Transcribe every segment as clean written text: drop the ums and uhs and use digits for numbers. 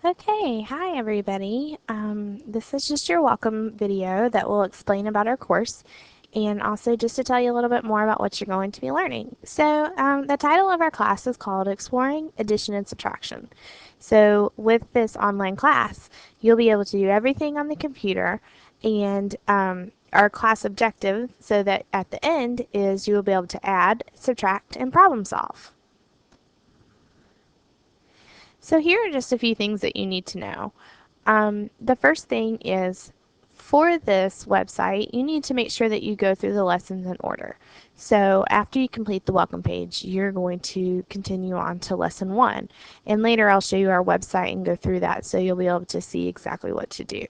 Okay, hi everybody. This is just your welcome video that will explain about our course and also just to tell you a little bit more about what you're going to be learning. So the title of our class is called Exploring Addition and Subtraction. So with this online class, you'll be able to do everything on the computer and our class objective so that at the end is you will be able to add, subtract, and problem solve. So here are just a few things that you need to know. The first thing is for this website, you need to make sure that you go through the lessons in order. So after you complete the welcome page, you're going to continue on to lesson 1. And later I'll show you our website and go through that so you'll be able to see exactly what to do.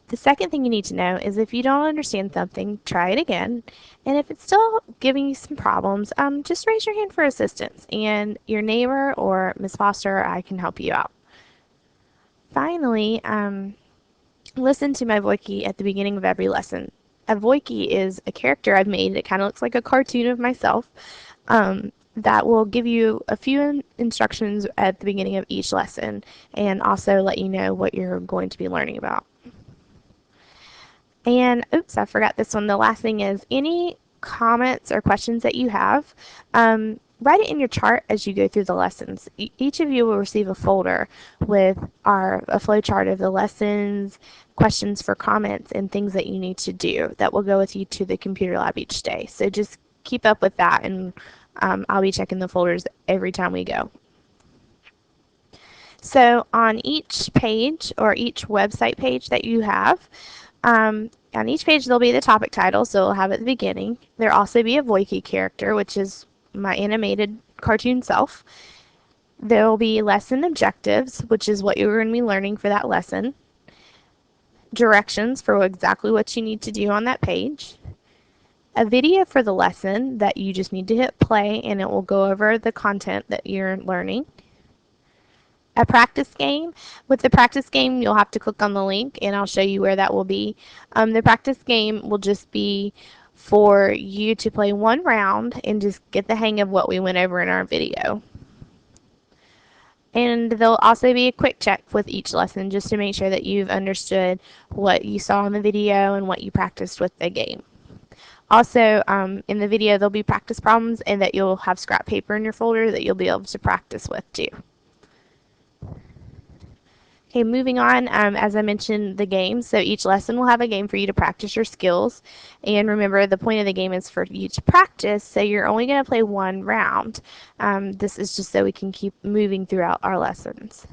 The second thing you need to know is if you don't understand something, try it again. And if it's still giving you some problems, just raise your hand for assistance and your neighbor or Ms. Foster or I can help you out. Finally, listen to my Voiki at the beginning of every lesson. A Voiki is a character I've made. It kind of looks like a cartoon of myself that will give you a few instructions at the beginning of each lesson and also let you know what you're going to be learning about. And oops, I forgot this one. The last thing is any comments or questions that you have, write it in your chart as you go through the lessons. Each of you will receive a folder with a flow chart of the lessons, questions for comments, and things that you need to do that will go with you to the computer lab each day. So just keep up with that, and I'll be checking the folders every time we go. So on each page or each website page that you have, on each page there'll be the topic title, so we'll have at the beginning. There'll also be a Voiki character, which is my animated cartoon self. There'll be lesson objectives, which is what you're going to be learning for that lesson. Directions for exactly what you need to do on that page. A video for the lesson that you just need to hit play and it will go over the content that you're learning. A practice game. With the practice game, you'll have to click on the link and I'll show you where that will be. The practice game will just be for you to play one round and just get the hang of what we went over in our video. And there'll also be a quick check with each lesson just to make sure that you've understood what you saw in the video and what you practiced with the game. Also, in the video, there'll be practice problems and that you'll have scrap paper in your folder that you'll be able to practice with too. Okay, moving on, as I mentioned, the games. So each lesson will have a game for you to practice your skills. And remember, the point of the game is for you to practice, so you're only going to play one round. This is just so we can keep moving throughout our lessons.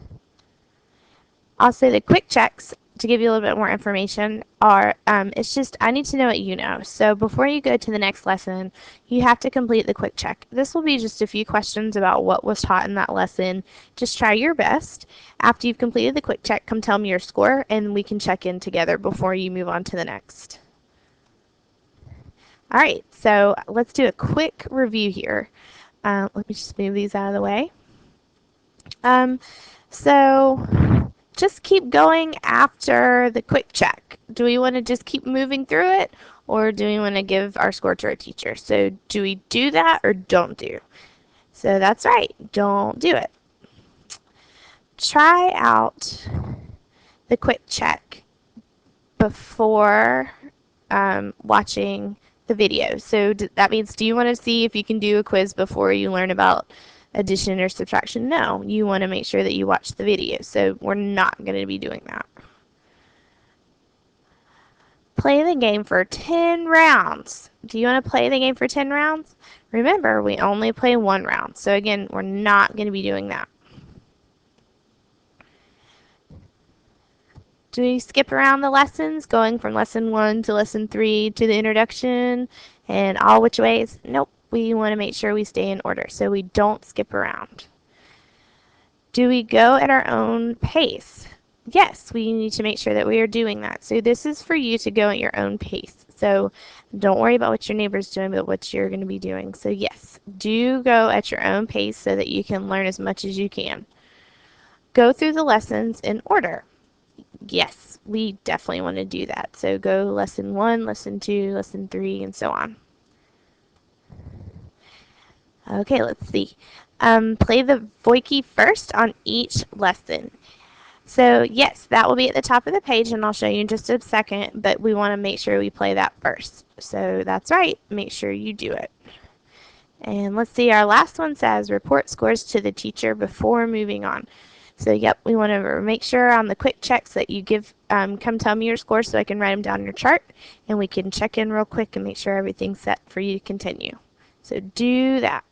Also, the quick checks, to give you a little bit more information, are it's just I need to know what you know. So before you go to the next lesson, you have to complete the quick check. This will be just a few questions about what was taught in that lesson. Just try your best. After you've completed the quick check, come tell me your score and we can check in together before you move on to the next. All right, so let's do a quick review here. Let me just move these out of the way. So just keep going after the quick check. Do we want to just keep moving through it or do we want to give our score to our teacher? So do we do that or don't do? So that's right, don't do it. Try out the quick check before watching the video. So that means, do you want to see if you can do a quiz before you learn about addition or subtraction? No, you want to make sure that you watch the video. So we're not going to be doing that. Play the game for 10 rounds. Do you want to play the game for 10 rounds? Remember, we only play one round. So again, we're not going to be doing that. Do we skip around the lessons, going from lesson 1 to lesson 3 to the introduction and all which ways? Nope. We want to make sure we stay in order so we don't skip around. Do we go at our own pace? Yes, we need to make sure that we are doing that. So this is for you to go at your own pace. So don't worry about what your neighbor's doing, but what you're going to be doing. So yes, do go at your own pace so that you can learn as much as you can. Go through the lessons in order. Yes, we definitely want to do that. So go lesson 1, lesson 2, lesson 3, and so on. Okay, let's see. Play the Voiki first on each lesson. So yes, that will be at the top of the page, and I'll show you in just a second, but we want to make sure we play that first. So that's right, make sure you do it. And let's see, our last one says report scores to the teacher before moving on. So yep, we want to make sure on the quick checks that you give, come tell me your scores so I can write them down in your chart, and we can check in real quick and make sure everything's set for you to continue. So do that.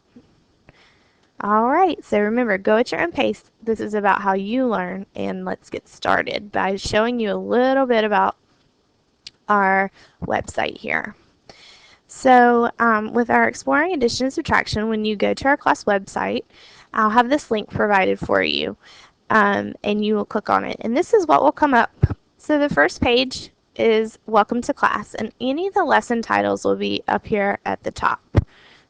All right, so remember, go at your own pace. This is about how you learn, and let's get started by showing you a little bit about our website here. So with our Exploring Addition and Subtraction, when you go to our class website, I'll have this link provided for you, and you will click on it. And this is what will come up. So the first page is Welcome to Class, and any of the lesson titles will be up here at the top.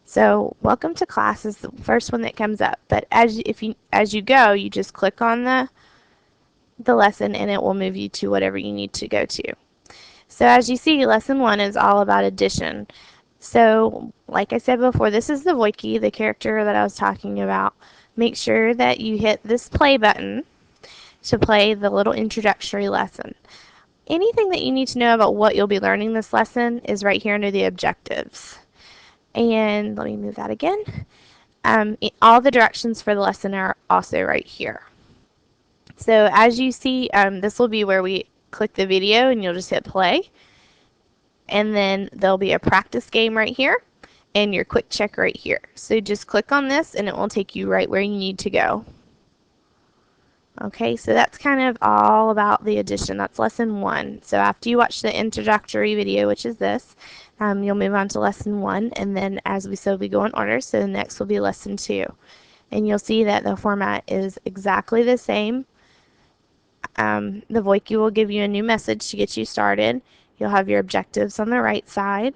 So Welcome to Class is the first one that comes up, but as you go, you just click on the lesson and it will move you to whatever you need to go to. So as you see, lesson 1 is all about addition. So like I said before, this is the Voiki, the character that I was talking about. Make sure that you hit this play button to play the little introductory lesson. Anything that you need to know about what you'll be learning this lesson is right here under the objectives. And let me move that again. All the directions for the lesson are also right here. So as you see, this will be where we click the video and you'll just hit play. And then there'll be a practice game right here and your quick check right here. So just click on this and it will take you right where you need to go. Okay, so that's kind of all about the addition. That's lesson 1. So after you watch the introductory video, which is this, you'll move on to lesson 1, and then as we said, we go in order, so the next will be lesson 2. And you'll see that the format is exactly the same. The Voiki will give you a new message to get you started. You'll have your objectives on the right side,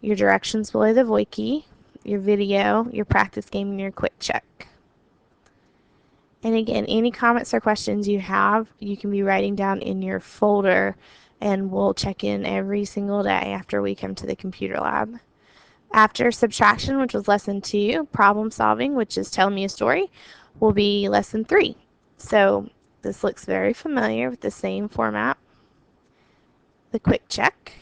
your directions below the Voiki, your video, your practice game, and your quick check. And again, any comments or questions you have, you can be writing down in your folder, and we'll check in every single day after we come to the computer lab. After subtraction, which was lesson 2, problem solving, which is tell me a story, will be lesson 3. So this looks very familiar with the same format. The quick check.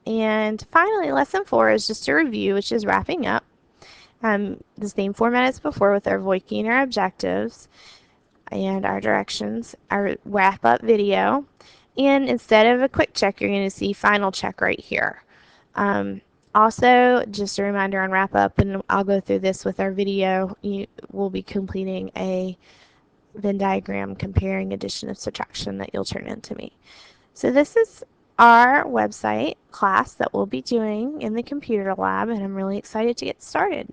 And finally, lesson 4 is just a review, which is wrapping up. The same format as before with our Voiki and our objectives and our directions, our wrap-up video. And instead of a quick check, you're going to see final check right here. Also, just a reminder on wrap-up, and I'll go through this with our video, you will be completing a Venn diagram comparing addition and subtraction that you'll turn in to me. So this is our website class that we'll be doing in the computer lab, and I'm really excited to get started.